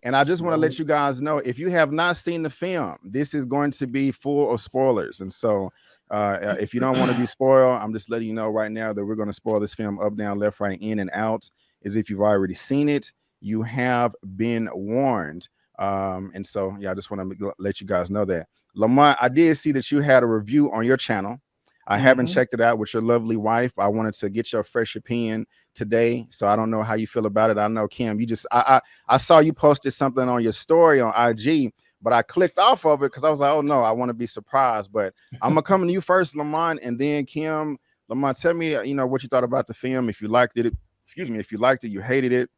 And I just want to let you guys know, if you have not seen the film, this is going to be full of spoilers. And so if you don't want to be spoiled, I'm just letting you know right now that we're going to spoil this film up, down, left, right, in, and out. As if you've already seen it, you have been warned. And so, yeah, I just want to let you guys know that. Lamont, I did see that you had a review on your channel. I haven't checked it out with your lovely wife. I wanted to get your fresh opinion today, so I don't know how you feel about it. I know, Kim, you just I saw you posted something on your story on IG, but I clicked off of it because I was like, oh no, I want to be surprised. But I'm gonna come to you first, Lamont, and then Kim. Lamont, tell me, what you thought about the film. If you liked it, excuse me, if you liked it, you hated it.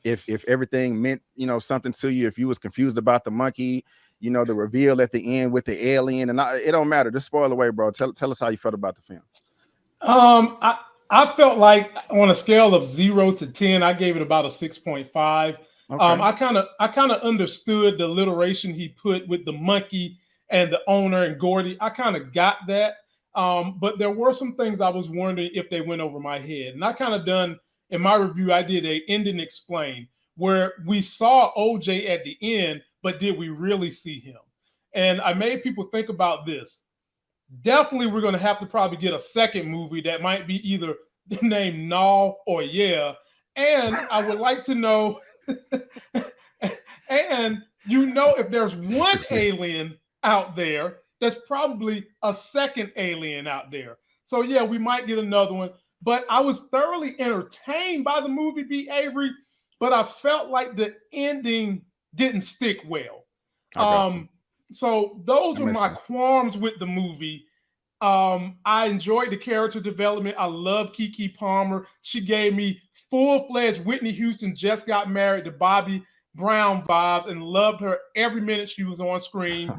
If everything meant something to you, if you was confused about the monkey, the reveal at the end with the alien, and it don't matter. Just spoil away, bro. Tell us how you felt about the film. I felt like on a scale of 0 to 10, I gave it about a 6.5. Okay. I kind of understood the alliteration he put with the monkey and the owner and Gordy. I kind of got that. But there were some things I was wondering if they went over my head. And I kind of done, in my review, I did a end and explain, where we saw OJ at the end, but did we really see him? And I made people think about this. Definitely we're going to have to probably get a second movie that might be either named No or Yeah. And I would like to know, and if there's one alien out there, there's probably a second alien out there. So yeah, we might get another one. But I was thoroughly entertained by the movie, B. Avery, but I felt like the ending didn't stick well. So those were my qualms with the movie. I enjoyed the character development. I love Keke Palmer. She gave me full-fledged Whitney Houston just got married to Bobby Brown vibes, and loved her every minute she was on screen.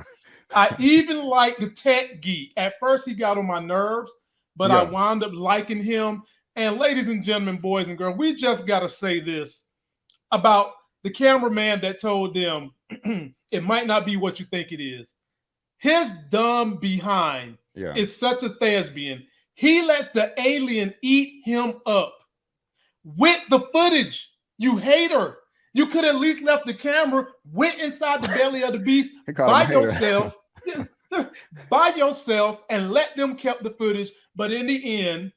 I even liked the tech geek. At first he got on my nerves, but I wound up liking him. And ladies and gentlemen, boys and girls, we just got to say this about the cameraman that told them it might not be what you think it is. His dumb behind is such a thespian. He lets the alien eat him up with the footage. You hater. You could at least left the camera, went inside the belly of the beast by yourself, and let them keep the footage. But in the end,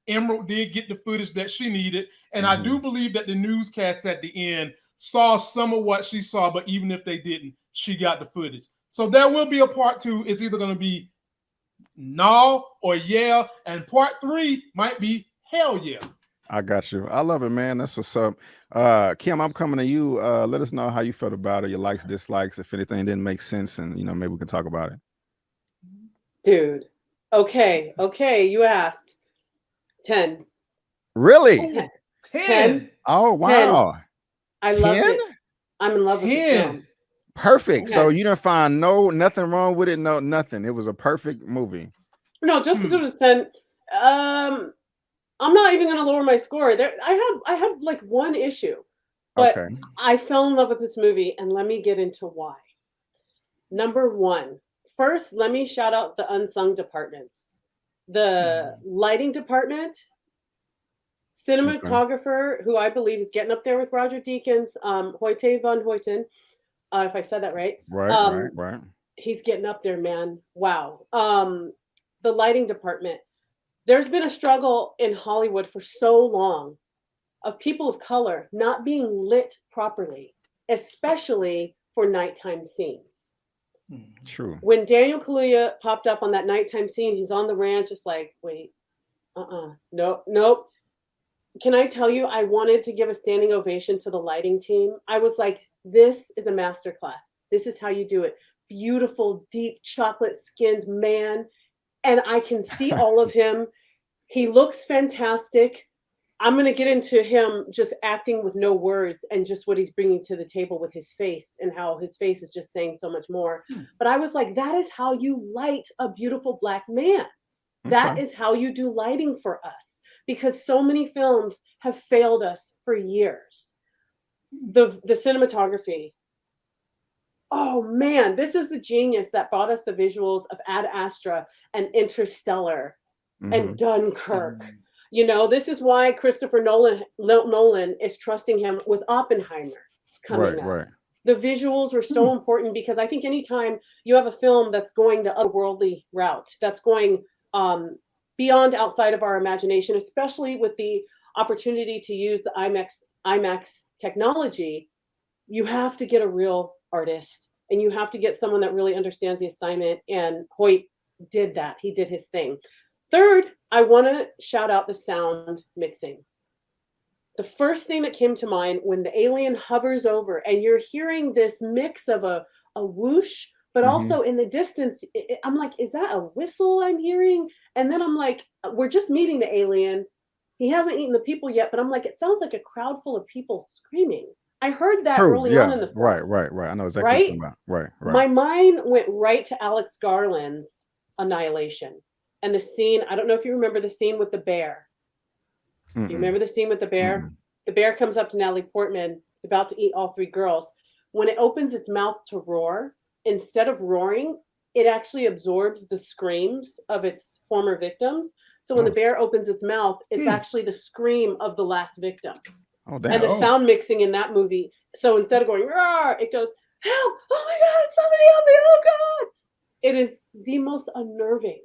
Emerald did get the footage that she needed. And I do believe that the newscast at the end saw some of what she saw, but even if they didn't, she got the footage. So there will be a part 2. It's either going to be No or Yeah, and part 3 might be Hell Yeah. I got you. I love it, man. That's what's up. Kim, I'm coming to you. Let us know how you felt about it, your likes, dislikes, if anything didn't make sense, and maybe we can talk about it. Dude. Okay. You asked. 10. Really? 10. Oh, wow. 10. I love it. I'm in love with this film. Perfect. Okay. So you didn't find nothing wrong with it? No, nothing. It was a perfect movie. No, just because it was 10. I'm not even going to lower my score. I had like one issue, but I fell in love with this movie, and let me get into why. Number 1, first, let me shout out the unsung departments. The lighting department, cinematographer, who I believe is getting up there with Roger Deakins, Hoyte van Hoyten, if I said that right. Right. He's getting up there, man. Wow. The lighting department. There's been a struggle in Hollywood for so long of people of color not being lit properly, especially for nighttime scenes. True. When Daniel Kaluuya popped up on that nighttime scene, he's on the ranch, just like, wait, nope. Can I tell you, I wanted to give a standing ovation to the lighting team. I was like, this is a masterclass. This is how you do it. Beautiful, deep, chocolate-skinned man. And I can see all of him. He looks fantastic. I'm going to get into him just acting with no words and just what he's bringing to the table with his face, and how his face is just saying so much more. But I was like, that is how you light a beautiful Black man. That is how you do lighting for us, because so many films have failed us for years. The cinematography. Oh man, this is the genius that brought us the visuals of Ad Astra and Interstellar and Dunkirk. This is why Christopher Nolan is trusting him with Oppenheimer. coming up. Right. The visuals were so important because I think anytime you have a film that's going the otherworldly route, that's going beyond outside of our imagination, especially with the opportunity to use the IMAX technology, you have to get a real artist and you have to get someone that really understands the assignment. And Hoyt did that. He did his thing. Third, I want to shout out the sound mixing. The first thing that came to mind when the alien hovers over and you're hearing this mix of a whoosh, but also in the distance, I'm like, is that a whistle I'm hearing? And then I'm like, we're just meeting the alien. He hasn't eaten the people yet, but I'm like, it sounds like a crowd full of people screaming. I heard that early on in the film. Right. I know exactly what you're talking about. Right. My mind went right to Alex Garland's Annihilation. And the scene, I don't know if you remember the scene with the bear. Do you remember the scene with the bear? The bear comes up to Natalie Portman. It's about to eat all three girls. When it opens its mouth to roar, instead of roaring, it actually absorbs the screams of its former victims. So when the bear opens its mouth, it's actually the scream of the last victim. Oh, damn. And the sound mixing in that movie. So instead of going, roar, it goes, help! Oh my God, somebody help me! Oh God! It is the most unnerving,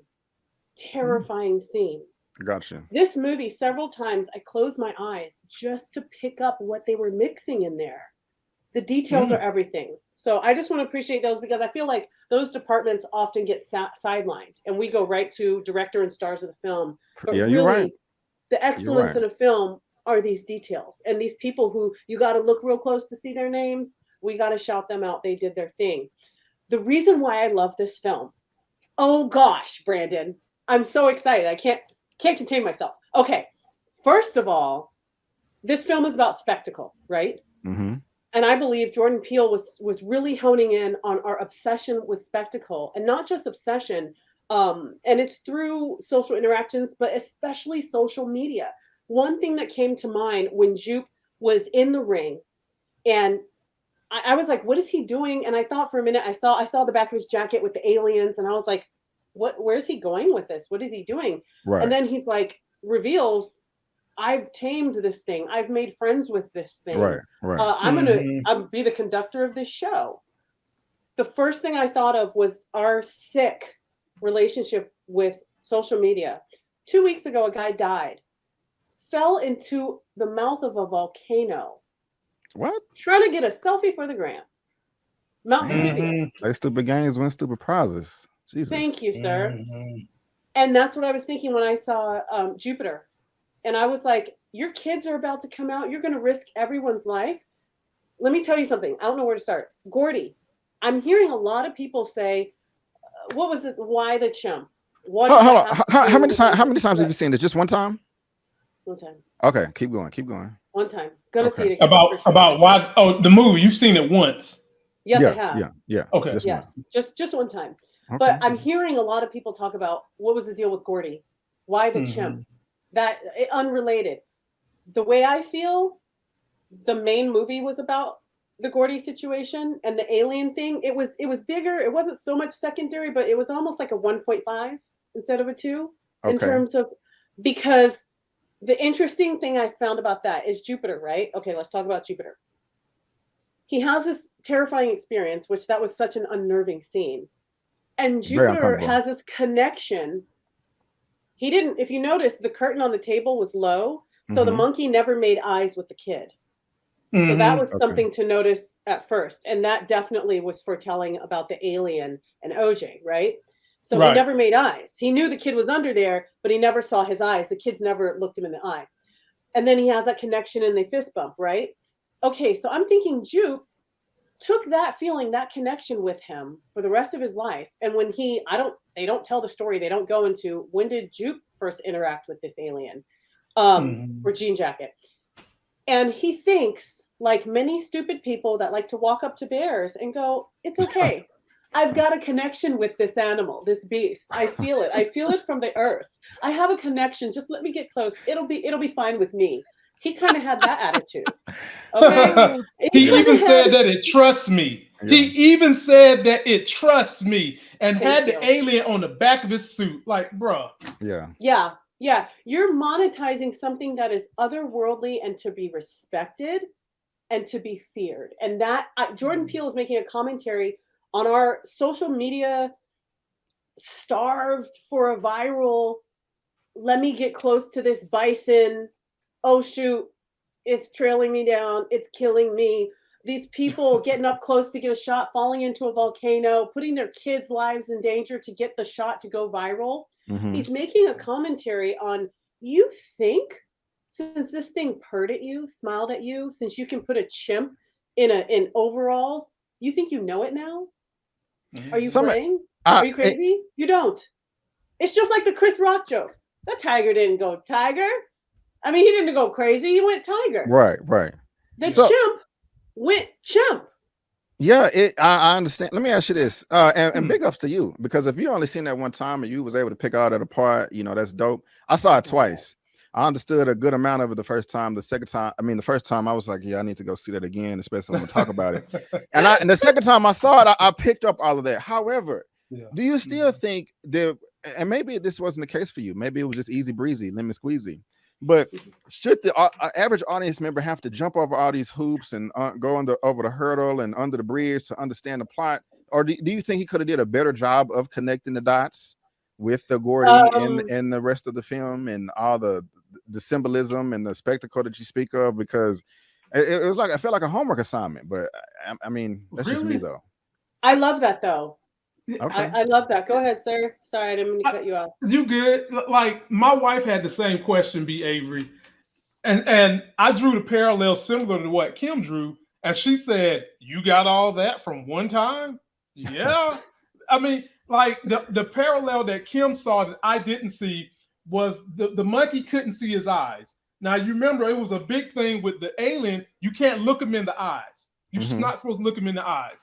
terrifying scene. Gotcha. This movie, several times, I closed my eyes just to pick up what they were mixing in there. The details are everything. So I just want to appreciate those because I feel like those departments often get sidelined and we go right to director and stars of the film. But Yeah, really, you're right. The excellence in a film are these details. And these people who you got to look real close to see their names, we got to shout them out. They did their thing. The reason why I love this film, oh gosh, Brandon, I'm so excited. I can't contain myself. Okay, first of all, this film is about spectacle, right? And I believe Jordan Peele was really honing in on our obsession with spectacle, and not just obsession. And it's through social interactions, but especially social media. One thing that came to mind when Jupe was in the ring, and I was like, "What is he doing?" And I thought for a minute, I saw the back of his jacket with the aliens, and I was like, where's he going with this? What is he doing? Right. And then he's like, reveals, I've tamed this thing. I've made friends with this thing. Right. I'm be the conductor of this show. The first thing I thought of was our sick relationship with social media. 2 weeks ago, a guy died, fell into the mouth of a volcano. What? Trying to get a selfie for the gram. Mount Vesuvius. Play stupid games, win stupid prizes. Jesus. Thank you, sir. And that's what I was thinking when I saw Jupiter. And I was like, your kids are about to come out. You're going to risk everyone's life. Let me tell you something. I don't know where to start. Gordy, I'm hearing a lot of people say, what was it? Why the chimp? Hold on. How many times have you seen this? Just one time? One time. Okay, keep going. One time. Gonna see it again. About why? Oh, the movie. You've seen it once. Yes, I have. Yeah. Okay. Yes, just one time. Okay. But I'm hearing a lot of people talk about what was the deal with Gordy? Why the chimp? That unrelated. The way I feel, the main movie was about the Gordy situation and the alien thing. It was bigger. It wasn't so much secondary, but it was almost like a 1.5 instead of a 2 in terms of, because the interesting thing I found about that is Jupiter, right? Okay, let's talk about Jupiter. He has this terrifying experience, which that was such an unnerving scene. And Jupiter has this connection. He didn't, if you notice, the curtain on the table was low. So the monkey never made eyes with the kid. So that was something to notice at first. And that definitely was foretelling about the alien and OJ, right? So he never made eyes. He knew the kid was under there, but he never saw his eyes. The kids never looked him in the eye. And then he has that connection and they fist bump, right? Okay, so I'm thinking Jupe took that feeling, that connection with him for the rest of his life. And when they don't tell the story. They don't go into when did Jupe first interact with this alien or Jean Jacket. And he thinks, like many stupid people that like to walk up to bears and go, it's okay. I've got a connection with this animal, this beast. I feel it. I feel it from the earth. I have a connection. Just let me get close. It'll be fine with me. He kind of had that attitude. Okay. He even said that it trusts me. Yeah. He even said that it trusts me and had the alien on the back of his suit. Like, bruh. Yeah. You're monetizing something that is otherworldly and to be respected. and to be feared. And that Jordan Peele is making a commentary on our social media starved for a viral, let me get close to this bison. Oh shoot, it's trailing me down. It's killing me. These people getting up close to get a shot, falling into a volcano, putting their kids' lives in danger to get the shot to go viral. Mhm. He's making a commentary on, you think since this thing purred at you, smiled at you, since you can put a chimp in overalls, you think you know it now? Are you playing? Are you crazy? You don't. It's just like the Chris Rock joke. That tiger didn't go tiger. I mean, he didn't go crazy. He went tiger. Right. The chimp went chimp. Yeah, I understand. Let me ask you this, and big ups to you, because if you only seen that one time and you was able to pick out at a part, you know, that's dope. I saw it twice. I understood a good amount of it the first time. The second time, the first time I was like, yeah, I need to go see that again, especially when I'm gonna talk about it. And the second time I saw it, I picked up all of that. However, do you still think that, and maybe this wasn't the case for you, maybe it was just easy breezy, lemon squeezy, but should the average audience member have to jump over all these hoops and go over the hurdle and under the bridge to understand the plot? Or do you think he could have did a better job of connecting the dots with the Gordy and the rest of the film and all the symbolism and the spectacle that you speak of? Because it was like, I felt like a homework assignment, but I mean, that's just me though. I love that though. Okay. I love that. Go ahead, sir. Sorry, I didn't mean to cut you off. You good? Like my wife had the same question, B. Avery, and I drew the parallel similar to what Kim drew, and she said, "You got all that from one time?" Yeah, I mean, like the parallel that Kim saw that I didn't see was the monkey couldn't see his eyes. Now you remember it was a big thing with the alien. You can't look him in the eyes. You're not supposed to look him in the eyes.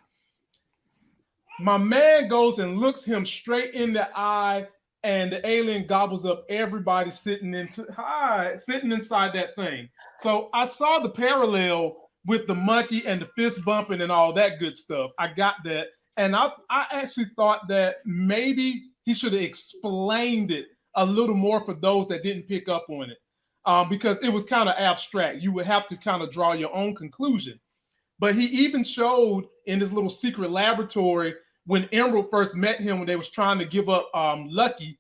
My man goes and looks him straight in the eye, and the alien gobbles up everybody sitting inside that thing. So I saw the parallel with the monkey and the fist bumping and all that good stuff. I got that. And I actually thought that maybe he should have explained it a little more for those that didn't pick up on it, because it was kind of abstract. You would have to kind of draw your own conclusion. But he even showed in his little secret laboratory when Emerald first met him, when they was trying to give up Lucky,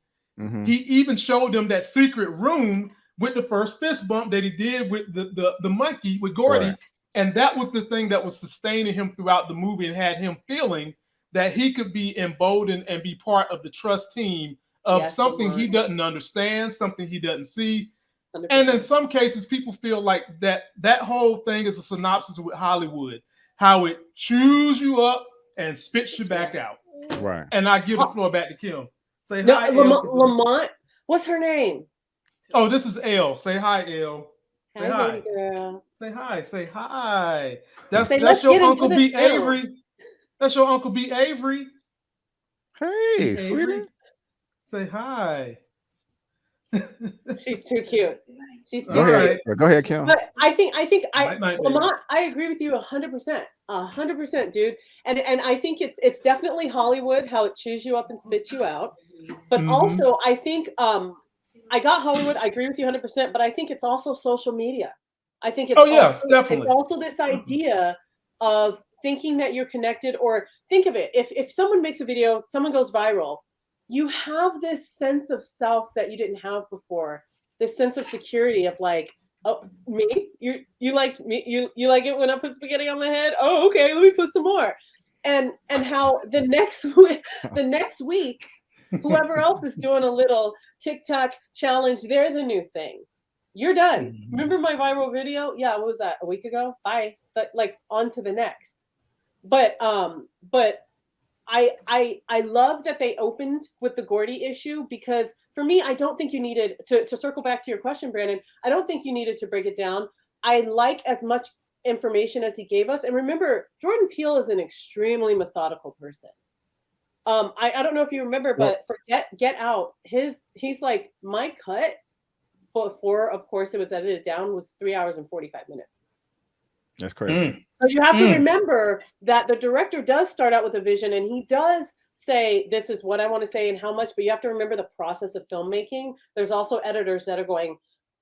he even showed them that secret room with the first fist bump that he did with the monkey, with Gordy. Right. And that was the thing that was sustaining him throughout the movie and had him feeling that he could be emboldened and be part of the trust team of something he doesn't understand, something he doesn't see. 100%. And in some cases, people feel like that whole thing is a synopsis with Hollywood, how it chews you up and spits you back out. Right. And I give the floor back to Kim. Say no, hi, Lamont. What's her name? Oh, this is Elle. Say hi, Elle. Say hi. Girl. Say hi. Say hi. That's your Uncle B. Avery. That's your Uncle B. Avery. Hey, sweetie. Say hi. She's too cute. She's too Go ahead. cute. Go ahead, Kim. But I think Lamont, I agree with you 100%. 100%, dude. And I think it's definitely Hollywood, how it chews you up and spits you out. But also I think I got Hollywood, I agree with you 100%, but I think it's also social media. I think it's definitely. It's also this idea of thinking that you're connected, or think of it, if someone makes a video, someone goes viral, you have this sense of self that you didn't have before. This sense of security of like, oh, me? You like me? You like it when I put spaghetti on the head? Oh, okay, let me put some more. And how the next week, whoever else is doing a little TikTok challenge, they're the new thing. You're done. Remember my viral video? Yeah, what was that? A week ago? Bye. But like on to the next. But I love that they opened with the Gordy issue, because for me, I don't think you needed to circle back to your question, Brandon. I don't think you needed to break it down. I like as much information as he gave us. And remember, Jordan Peele is an extremely methodical person. I don't know if you remember, but for Get Out, he's like, my cut before, of course, it was edited down, was 3 hours and 45 minutes. That's crazy. So you have to remember that the director does start out with a vision, and he does say, this is what I want to say and how much, but you have to remember the process of filmmaking. There's also editors that are going,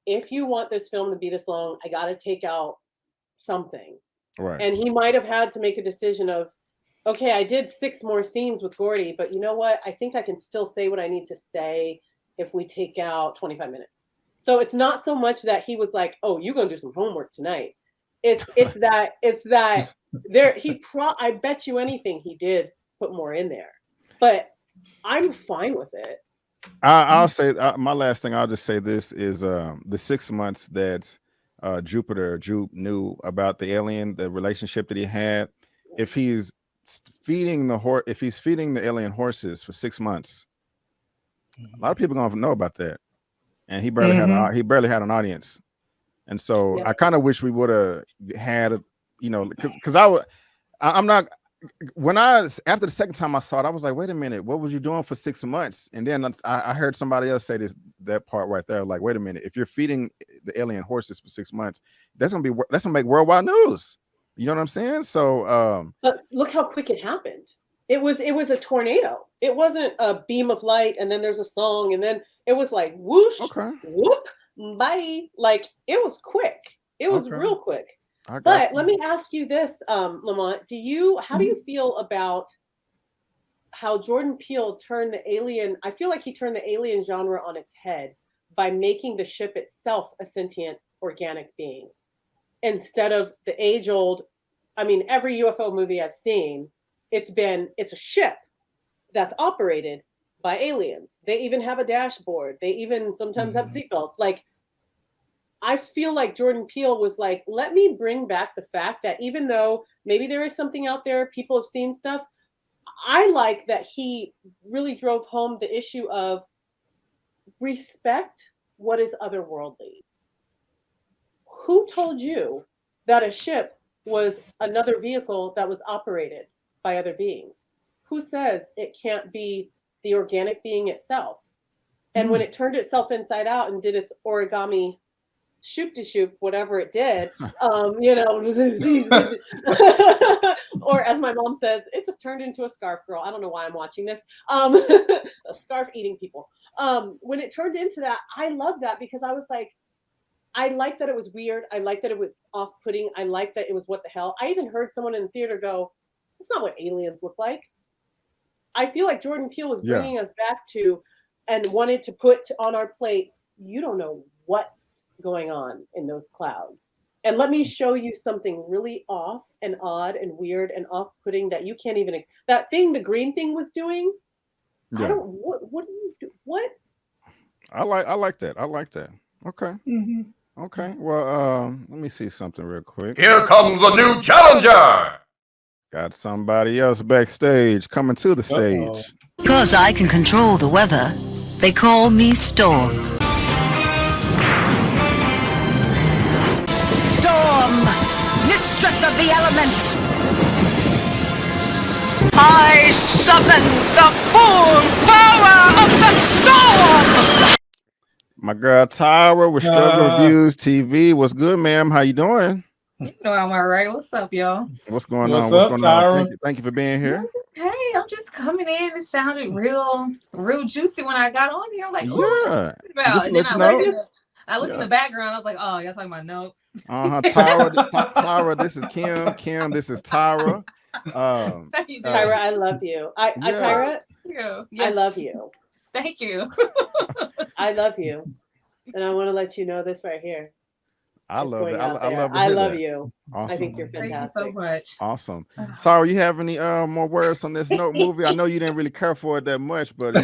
if you want this film to be this long, I got to take out something. Right. And he might have had to make a decision of, okay, I did 6 more scenes with Gordy, but you know what? I think I can still say what I need to say if we take out 25 minutes. So it's not so much that he was like, oh, you're going to do some homework tonight. It's that there, I bet you anything he did put more in there, but I'm fine with it. I'll say my last thing. I'll just say this is the 6 months that Jupe knew about the alien, the relationship that he had. If he's feeding the alien horses for 6 months, a lot of people gonna know about that. And he barely had an audience. And so I kind of wish we would have had, because I'm not. After the second time I saw it, I was like, wait a minute, what was you doing for 6 months? And then I heard somebody else say that part right there, like, wait a minute, if you're feeding the alien horses for 6 months, that's gonna make worldwide news. You know what I'm saying? So but look how quick it happened. It was a tornado. It wasn't a beam of light and then there's a song and then it was like whoosh, whoop, bye. Like it was quick. It was real quick. But let me ask you this, Lamont. How do you feel about how Jordan Peele turned the alien? I feel like he turned the alien genre on its head by making the ship itself a sentient organic being instead of the age-old. I mean, every UFO movie I've seen, it's a ship that's operated by aliens. They even have a dashboard. They even sometimes have seatbelts. Like, I feel like Jordan Peele was like, let me bring back the fact that even though maybe there is something out there, people have seen stuff. I like that he really drove home the issue of respect what is otherworldly. Who told you that a ship was another vehicle that was operated by other beings? Who says it can't be the organic being itself? And when it turned itself inside out and did its origami shoop whatever it did, or as my mom says, it just turned into a scarf girl. I don't know why I'm watching this. A scarf eating people. When it turned into that, I love that because I was like, I like that it was weird. I like that it was off-putting. I like that it was what the hell. I even heard someone in the theater go, "That's not what aliens look like." I feel like Jordan Peele was bringing us back to and wanted to put on our plate, you don't know what's going on in those clouds. And let me show you something really off and odd and weird and off-putting that you can't even, that thing the green thing was doing. I don't, what do you do? What? I like that. I like that. Okay. Okay. Well, let me see something real quick. Here comes a new challenger. Got somebody else backstage coming to the stage. Because I can control the weather, they call me Storm. Storm, mistress of the elements. I summon the full power of the storm. My girl Tyra with Reviewz TV. What's good, ma'am? How you doing? You know I'm all right. What's up, y'all? What's going on? What's going on? Thank you for being here. Hey, I'm just coming in. It sounded real juicy when I got on here. I'm like, ooh, just and then I looked in the background. I was like, oh, y'all talking about nope. Tyra, this is Kim. Kim, this is Tyra. Tyra, I love you. Tyra, yes. I love you. Thank you. I love you. And I want to let you know this right here. I love it. I love you. Awesome. I think you're fantastic. Thank you so much. Awesome. Tyra, you have any more words on this Note movie? I know you didn't really care for it that much, but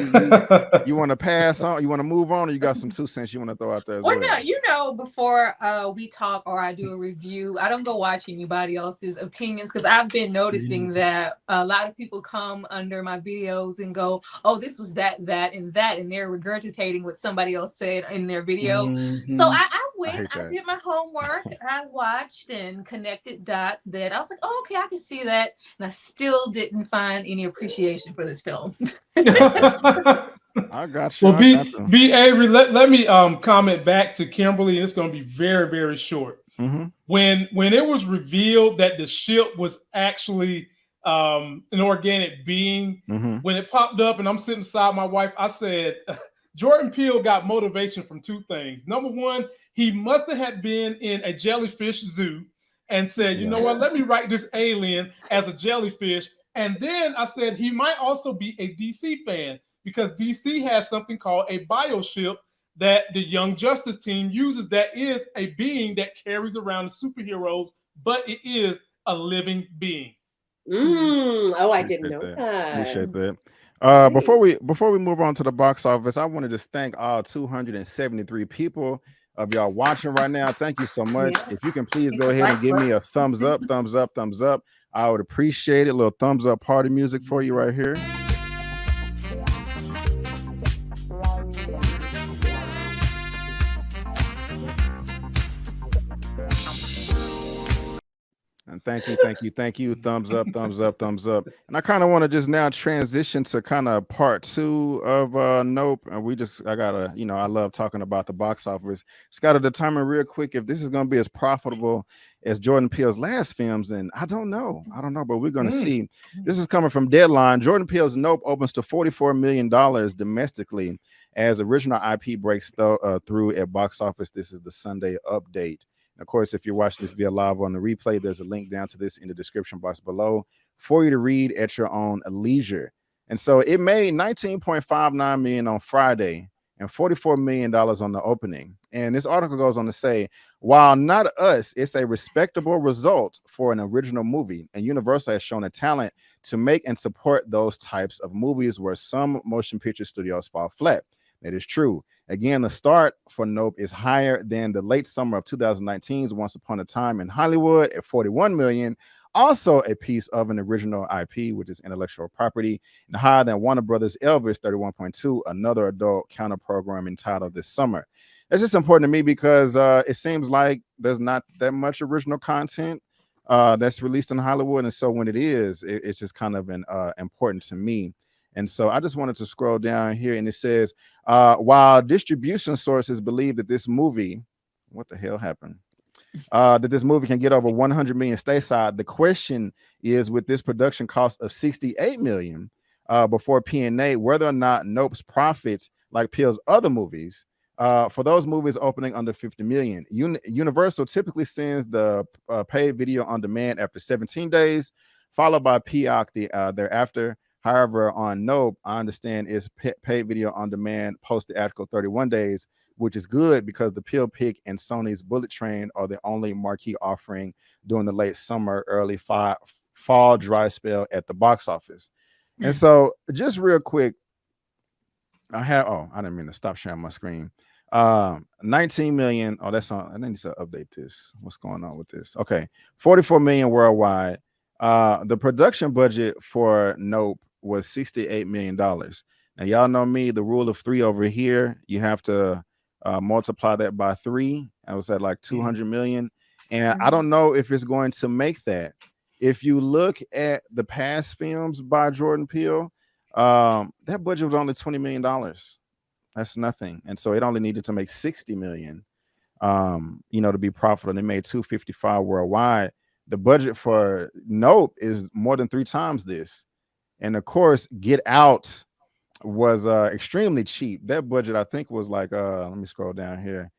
you want to pass on? You want to move on, or you got some 2 cents you want to throw out there? Well, no, before we talk or I do a review, I don't go watch anybody else's opinions because I've been noticing that a lot of people come under my videos and go, "Oh, this was that, and that," and they're regurgitating what somebody else said in their video. So I went, I did my homework, I watched and connected dots that I was like, oh, okay, I can see that. And I still didn't find any appreciation for this film. I got you. Well, B. Avery, let me comment back to Kimberly, and it's going to be very, very short. When it was revealed that the ship was actually an organic being, when it popped up and I'm sitting beside my wife, I said, Jordan Peele got motivation from 2 things. Number one, he must have been in a jellyfish zoo and said, you know what, let me write this alien as a jellyfish. And then I said he might also be a DC fan because DC has something called a bioship that the Young Justice team uses that is a being that carries around the superheroes, but it is a living being. Oh, I didn't know that. Appreciate that. Before we move on to the box office, I wanted to thank all 273 people of y'all watching right now. Thank you so much. If you can please go ahead and give me a thumbs up, thumbs up, thumbs up. I would appreciate it. A little thumbs up party music for you right here. And thank you. Thumbs up, thumbs up, thumbs up. And I kind of want to just now transition to kind of part 2 of Nope. And I gotta, I love talking about the box office. Just gotta determine real quick if this is gonna be as profitable as Jordan Peele's last films. And I don't know, but we're gonna see. This is coming from Deadline. Jordan Peele's Nope opens to $44 million domestically as original IP breaks through at box office. This is the Sunday update. Of course, if you're watching this via live on the replay, there's a link down to this in the description box below for you to read at your own leisure. And so it made $19.59 million on Friday and $44 million on the opening. And this article goes on to say, while not us, it's a respectable result for an original movie. And Universal has shown a talent to make and support those types of movies where some motion picture studios fall flat. That is true. Again, the start for Nope is higher than the late summer of 2019's Once Upon a Time in Hollywood at $41 million. Also a piece of an original IP, which is intellectual property, and higher than Warner Brothers Elvis 31.2, another adult counter program entitled This Summer. It's just important to me because it seems like there's not that much original content that's released in Hollywood. And so when it is, it's just kind of important to me. And so I just wanted to scroll down here, and it says, while distribution sources believe that this movie, what the hell happened? That this movie can get over 100 million stateside. The question is, with this production cost of 68 million before P&A, whether or not Nope's profits, like Peele's other movies, for those movies opening under 50 million. Universal typically sends the paid video on demand after 17 days, followed by POC thereafter. However, on Nope, I understand is paid video on demand post theatrical 31 days, which is good because the Peele Pick and Sony's Bullet Train are the only marquee offering during the late summer, early fall dry spell at the box office. And so just real quick, I didn't mean to stop sharing my screen. 19 million. Oh, that's on. I need to update this. What's going on with this? Okay. 44 million worldwide. The production budget for Nope was $68 million. Now, y'all know me, the rule of 3 over here, you have to multiply that by 3. I was at like 200 million. And I don't know if it's going to make that. If you look at the past films by Jordan Peele, that budget was only $20 million. That's nothing. And so it only needed to make 60 million, to be profitable. They made 255 worldwide. The budget for Nope is more than 3 times this. And of course, Get Out was extremely cheap. That budget, I think, was like, let me scroll down here.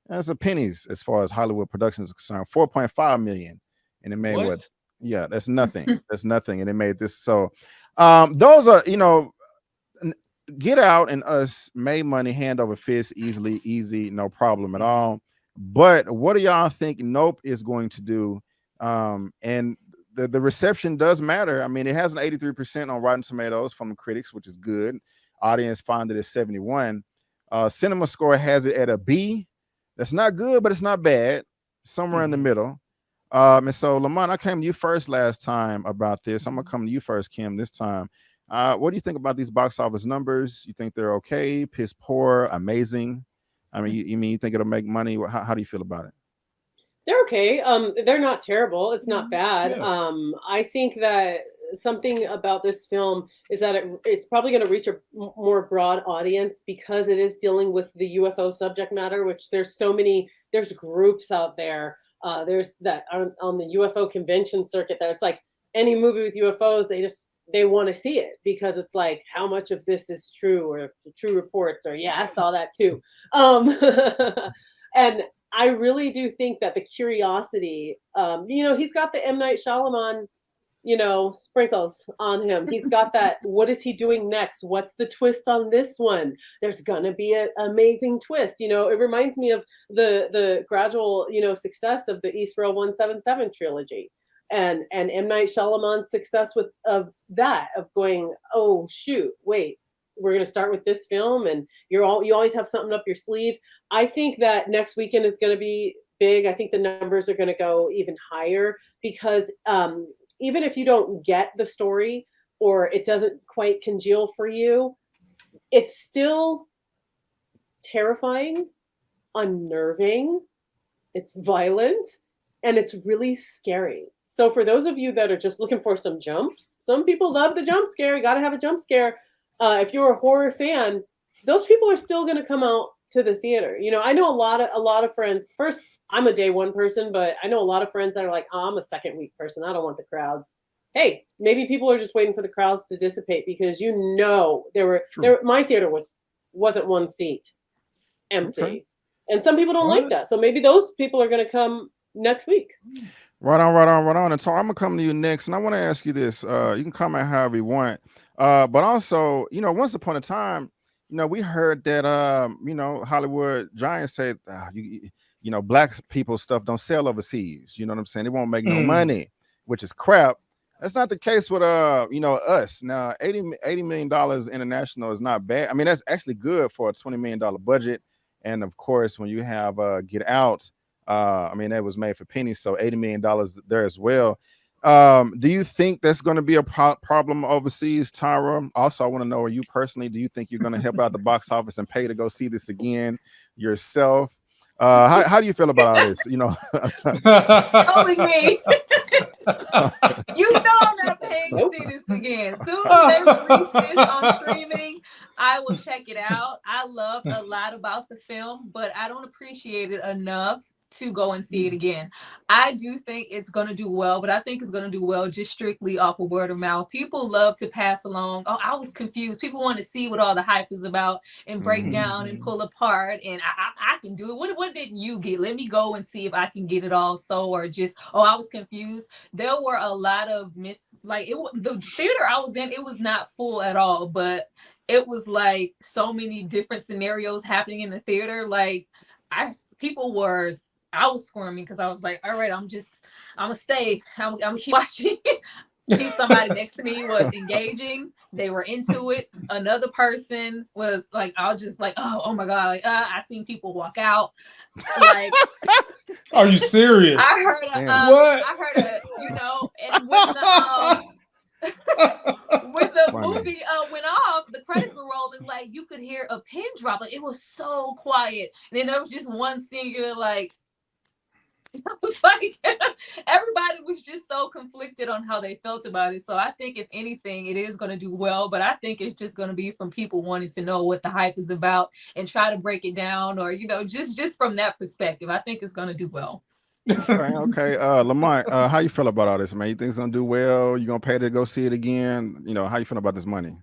That's a pennies as far as Hollywood Productions is concerned, 4.5 million. And it made what? Yeah, that's nothing. That's nothing. And it made this. So those are, Get Out and Us made money hand over fist, easy, no problem at all. But what do y'all think Nope is going to do? And the reception does matter. I mean, it has an 83% on Rotten Tomatoes from the critics, which is good. Audience found it at 71. Cinema Score has it at a B. That's not good, but it's not bad. Somewhere in the middle. And so, Lamont, I came to you first last time about this. I'm gonna come to you first, Kim, this time. What do you think about these box office numbers? You think they're okay, piss poor, amazing? I mean, you think it'll make money? How do you feel about it? They're okay. They're not terrible. It's not bad. Yeah. I think that something about this film is that it's probably going to reach a more broad audience because it is dealing with the UFO subject matter, which there's groups out there. There's that on the UFO convention circuit that it's like any movie with UFOs, they want to see it because it's like, how much of this is true or true reports or, yeah, I saw that too. And I really do think that the curiosity, he's got the M. Night Shyamalan, sprinkles on him. He's got that. What is he doing next? What's the twist on this one? There's gonna be an amazing twist. It reminds me of the gradual, success of the East Row 177 trilogy, and M. Night Shyamalan's success of going, oh shoot, wait, we're gonna start with this film, and you always have something up your sleeve. I think that next weekend is gonna be big. I think the numbers are gonna go even higher because even if you don't get the story or it doesn't quite congeal for you, it's still terrifying, unnerving, it's violent, and it's really scary. So for those of you that are just looking for some jumps, some people love the jump scare. You got to have a jump scare. If you're a horror fan, those people are still going to come out to the theater. I know a lot of friends. First, I'm a day one person, but I know a lot of friends that are like, oh, I'm a second week person. I don't want the crowds. Hey, maybe people are just waiting for the crowds to dissipate because my theater wasn't one seat empty. Okay. And some people don't like that. So maybe those people are going to come next week. Right on. And so I'm going to come to you next. And I want to ask you this. You can comment however you want. But also, once upon a time, we heard that, Hollywood giants said, black people stuff don't sell overseas. You know what I'm saying? It won't make no money, which is crap. That's not the case with us. Now, $80 million international is not bad. I mean, that's actually good for a $20 million budget. And of course, when you have Get Out, that was made for pennies, so $80 million there as well. Do you think that's going to be a problem overseas, Tyra? Also, I want to know, are you personally, do you think you're going to help out the box office and pay to go see this again yourself? How do you feel about all this? Telling me. I'm not paying to see this again. As soon as they release this on streaming, I will check it out. I loved a lot about the film, but I don't appreciate it enough to go and see it again. I do think it's going to do well, but I think it's going to do well just strictly off of word of mouth. People love to pass along, oh, I was confused. People want to see what all the hype is about and break down and pull apart, and I can do it. What didn't you get? Let me go and see if I can get it all. Or just, oh, I was confused. There were a lot of the theater I was in, it was not full at all, but it was like so many different scenarios happening in the theater. Like I was squirming because I was like, all right, I'm gonna stay. I'm gonna keep watching. Somebody next to me was engaging. They were into it. Another person was like, I was just like, oh my God. Like, I seen people walk out. Like, are you serious? I heard and when the movie went off, the credits were rolling, like you could hear a pin drop. Like, it was so quiet. And then there was just one singular, like, it was like everybody was just so conflicted on how they felt about it. So I think if anything, it is going to do well, but I think it's just going to be from people wanting to know what the hype is about and try to break it down, or just from that perspective, I think it's going to do well. Okay. Lamont, how you feel about all this, man? You think it's gonna do well? You gonna pay to go see it again? How you feel about this money?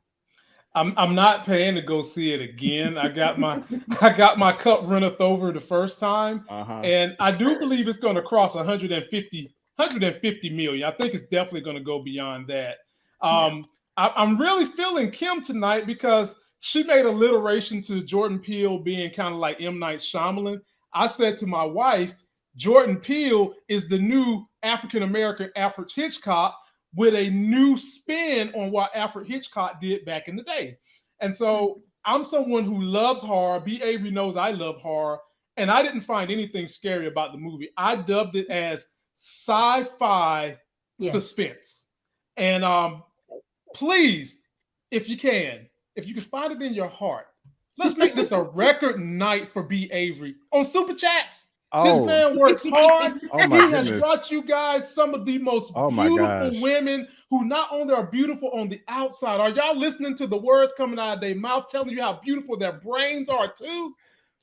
I'm not paying to go see it again. I got my cup runneth over the first time, and I do believe it's going to cross 150 million. I think it's definitely going to go beyond that. I'm really feeling Kim tonight because she made alliteration to Jordan Peele being kind of like M. Night Shyamalan. I said to my wife, Jordan Peele is the new African-American Alfred Hitchcock with a new spin on what Alfred Hitchcock did back in the day. And so I'm someone who loves horror. B. Avery knows I love horror, and I didn't find anything scary about the movie. I dubbed it as sci-fi suspense. And please, if you can find it in your heart, let's make this a record night for B. Avery on Super Chats. This man works hard. He has brought you guys some of the most beautiful women who not only are beautiful on the outside. Are y'all listening to the words coming out of their mouth telling you how beautiful their brains are too?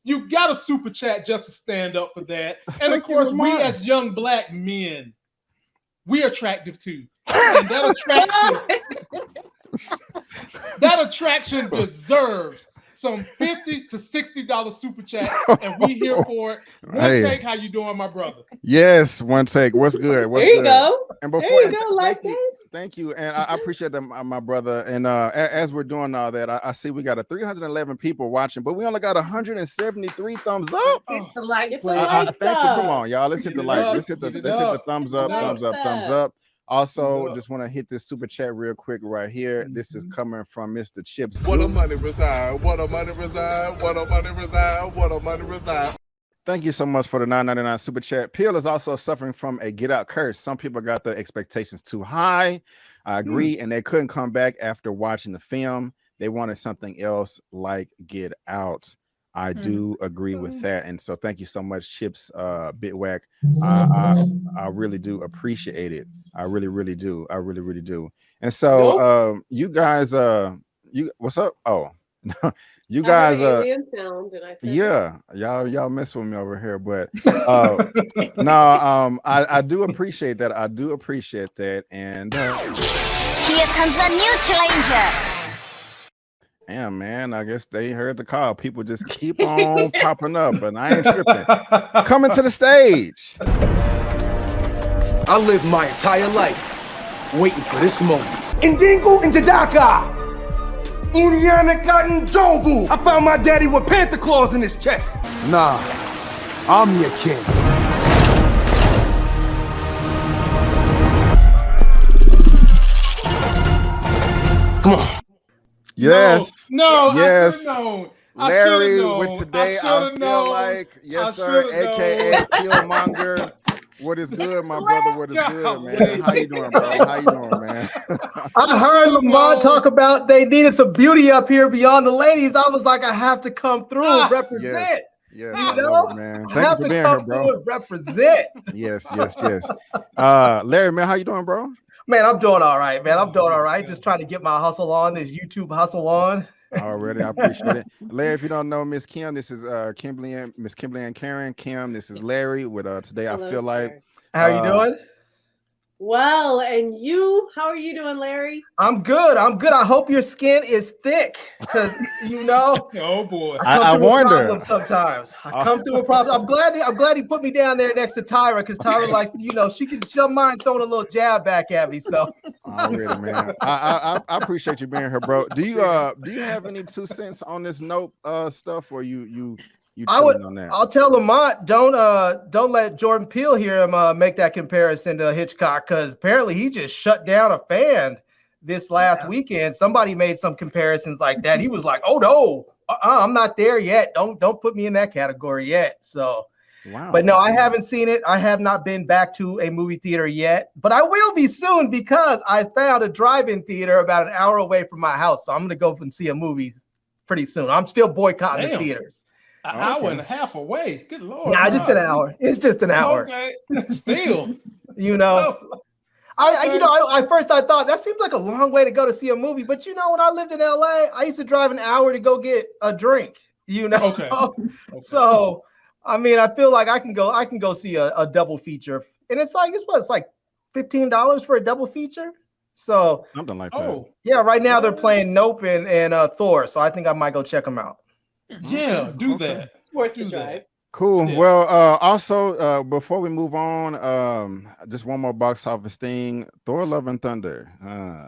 You got a super chat just to stand up for that. And of course, we as young black men, we're attractive too. And that attraction deserves some $50 to $60 super chat, and we here for it. Hey. Take, how you doing, my brother? Yes, one take. What's good? What's There you good? go. And before, There you go. Life thank you, and I appreciate that, my brother. And as we're doing all that, I see we got 311 people watching, but we only got 173 thumbs up. Hit the like Get the button. likes Thank you. up. Come on, y'all. Let's hit the like. Let's hit the thumbs up, thumbs up, thumbs up. Also, just want to hit this super chat real quick right here. This is coming from Mr. Chips. What a money reside, what a money reside, what a money reside, what a money reside. Thank you so much for the $9.99 super chat. Peele is also suffering from a get out curse. Some people got their expectations too high. I agree, and they couldn't come back after watching the film. They wanted something else like Get Out. I do agree with that, and so thank you so much, Chips, Bitwack. I really do appreciate it. I really do. I really do. And so, you guys, what's up? Oh, you guys, alien sound, and I said, yeah, y'all mess with me over here, but no, I do appreciate that. I do appreciate that, and here comes a new challenger. yeah, man, I guess they heard the call. People just keep on popping up, and I ain't tripping. Coming to the stage. I lived my entire life waiting for this moment. Indingo Indidaka! Unyanaka Njovu! I found my daddy with panther claws in his chest. Nah, I'm your king. Come on. Yes. No. Yes. I known. Larry with today. I feel like, yes, sir, aka Killmonger. What is good, my brother? What is good, man? How you doing, bro? How you doing, man? I heard Lamont talk about they needed some beauty up here beyond the ladies. I was like, I have to come through and represent. Yes, you I know, love it, man. I Thank have you for to being come here, bro. through and represent. Yes. Larry, man, how you doing, bro? Man, I'm doing all right, man. I'm doing all right. Just trying to get my hustle on, this YouTube hustle on. Already, I appreciate it. Larry, if you don't know Miss Kim, this is Miss Kimberly and Karen. Kim, this is Larry with today. Hello, I feel like. How are you doing? Well, and you? How are you doing, Larry? I'm good. I hope your skin is thick, because you know. Oh boy, I wonder. Sometimes I come through a problem. I'm glad he put me down there next to Tyra, because Tyra likes, you know, she don't mind throwing a little jab back at me. So already, man. I appreciate you being here, bro. Do you have any 2 cents on this note stuff, or you on that? I'll tell Lamont, don't let Jordan Peele hear him make that comparison to Hitchcock, because apparently he just shut down a fan this last weekend. Somebody made some comparisons like that. He was like, "Oh no, I'm not there yet. Don't put me in that category yet." So, wow. But no, I haven't seen it. I have not been back to a movie theater yet, but I will be soon, because I found a drive-in theater about an hour away from my house. So I'm gonna go and see a movie pretty soon. I'm still boycotting the theaters. An hour and a half away. Good Lord. Nah, just an hour. It's just an hour. Okay. Still. You know. I first thought that seems like a long way to go to see a movie, but you know, when I lived in LA, I used to drive an hour to go get a drink. You know. Okay. So I mean, I feel like I can go see a double feature, and it's like $15 for a double feature. So something like that. Yeah, right now they're playing Nope and Thor, so I think I might go check them out. Yeah, do that. It's worth the drive. Cool. Yeah. Well, also, before we move on, just one more box office thing. Thor: Love and Thunder.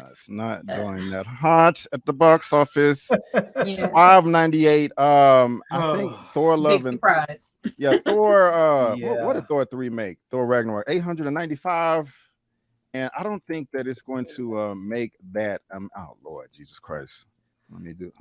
It's not doing that hot at the box office. It's $5.98. I think Thor: Love and surprise. Yeah, Thor. What did Thor 3 make? Thor Ragnarok, $895. And I don't think that it's going to make that. Oh Lord, Jesus Christ. Let me do.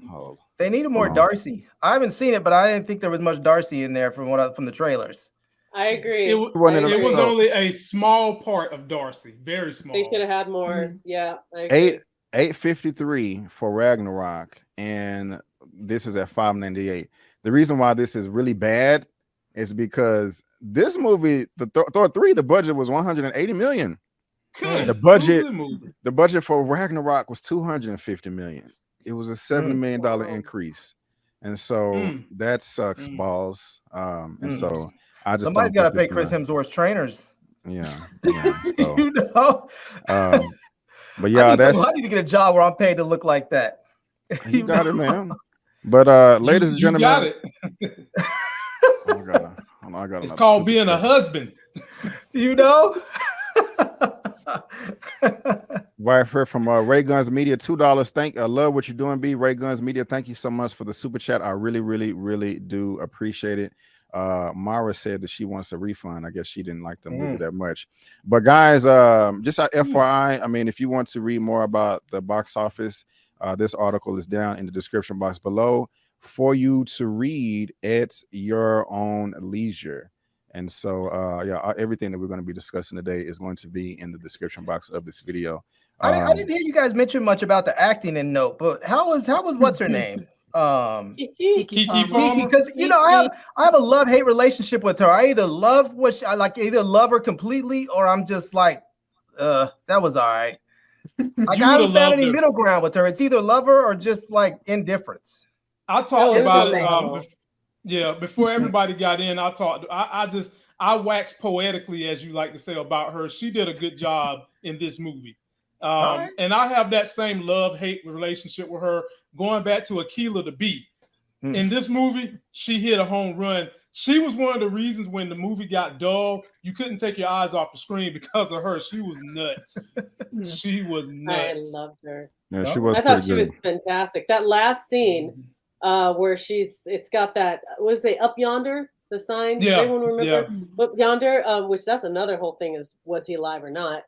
They needed more Darcy. I haven't seen it, but I didn't think there was much Darcy in there from the trailers. I agree. It was only a small part of Darcy, very small. They should have had more. Yeah, I agree. $853 for Ragnarok, and this is at $5.98. The reason why this is really bad is because this movie, the Thor 3, the budget was $180 million. Good. The budget for Ragnarok was $250 million. It was a $70 million increase, and so that sucks balls. And so I just somebody's got to pay Chris Hemsworth's trainers. Yeah. So, you know. But yeah, I need to get a job where I'm paid to look like that. You got it, man. But ladies and gentlemen, got it. I got it's called being a husband. You know. Right here from Ray Guns Media, $2. I love what you're doing, B. Ray Guns Media, thank you so much for the super chat. I really do appreciate it. Mara said that she wants a refund. I guess she didn't like the movie that much. But guys, just FYI, I mean, if you want to read more about the box office, this article is down in the description box below for you to read at your own leisure. And so, yeah, everything that we're going to be discussing today is going to be in the description box of this video. I didn't hear you guys mention much about the acting in Note, but how was what's her name? Keke, because you know I have a love-hate relationship with her. I either love either love her completely, or I'm just like, that was all right. Like, I haven't found any middle ground with her. It's either love her or just like indifference. I talked about it. Yeah, before everybody got in, I waxed poetically, as you like to say, about her. She did a good job in this movie. And I have that same love-hate relationship with her, going back to Aquila the Bee. In this movie, she hit a home run. She was one of the reasons when the movie got dull, you couldn't take your eyes off the screen because of her. She was nuts. She was nuts. I loved her. Yeah, she was. I thought she was fantastic. That last scene where it's got that, what is it, Up Yonder, the sign? Yeah. Everyone remember? Up Yonder, which that's another whole thing is, was he alive or not?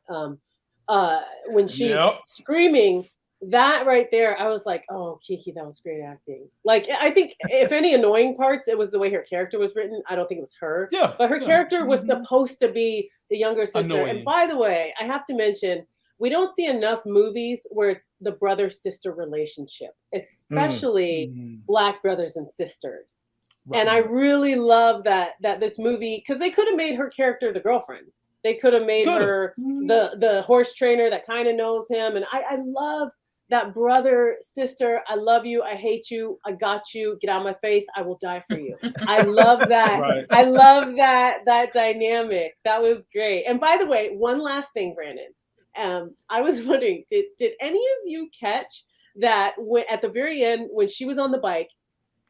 When she's screaming, that right there, I was like, oh, Keke, that was great acting. Like, I think if any annoying parts, it was the way her character was written. I don't think it was her. Yeah. But her character was supposed to be the younger sister. Annoying. And by the way, I have to mention, we don't see enough movies where it's the brother-sister relationship, especially Black brothers and sisters. Right. And I really love that this movie, because they could have made her character the girlfriend. They could have made her the horse trainer that kind of knows him. And I love that brother, sister, I love you, I hate you, I got you, get out of my face, I will die for you. I love that. Right. I love that dynamic. That was great. And by the way, one last thing, Brandon. I was wondering, did any of you catch that at the very end when she was on the bike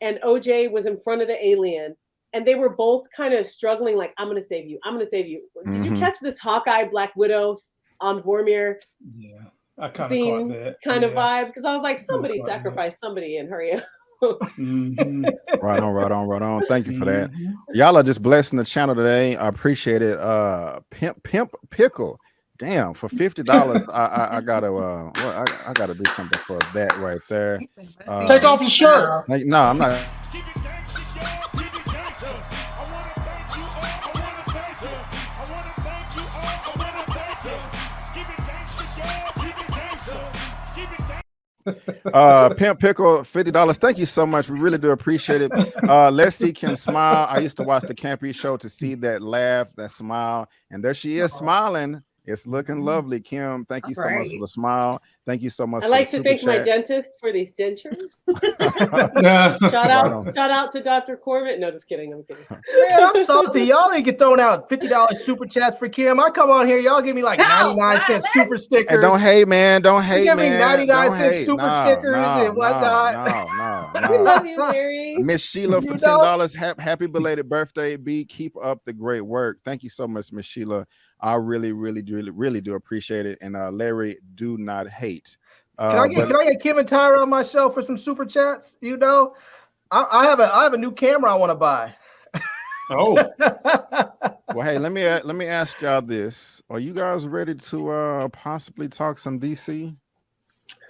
and OJ was in front of the alien and they were both kind of struggling, like, I'm going to save you, I'm going to save you. Did you catch this Hawkeye Black Widow on Vormir? Yeah. I kind of caught that kind of vibe, because I was like, somebody sacrifice somebody and hurry up. Right on. Thank you for that. Y'all are just blessing the channel today. I appreciate it. Pimp Pickle. Damn, for $50, I gotta do something for that right there. Take off your shirt. No, I'm not. Pimp Pickle, $50. Thank you so much. We really do appreciate it. Let's see Kim smile. I used to watch the Campy show to see that laugh, that smile, and there she is smiling. It's looking lovely, Kim. Thank you so much for the smile. Thank you so much. I like to thank my dentist for these dentures. Shout out to Dr. Corbett. No, just kidding. I'm kidding. Man, I'm salty. Y'all ain't get thrown out $50 super chats for Kim. I come on here, y'all give me like 99-cent super stickers. Hey, don't hate, man. Don't hate, give me 99-cent super stickers and whatnot. We love you, Larry. Miss Sheila for $10. Happy belated birthday, B. Keep up the great work. Thank you so much, Miss Sheila. I really do appreciate it. And Larry, do not hate. Can I get Kim and Tyra on my show for some super chats? You know, I have a new camera I want to buy. Oh. Well, hey, let me ask y'all this: are you guys ready to possibly talk some DC?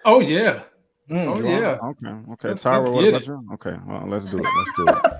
Oh yeah. Oh yeah. Okay. Tyra, what about you? Okay, well, let's do it.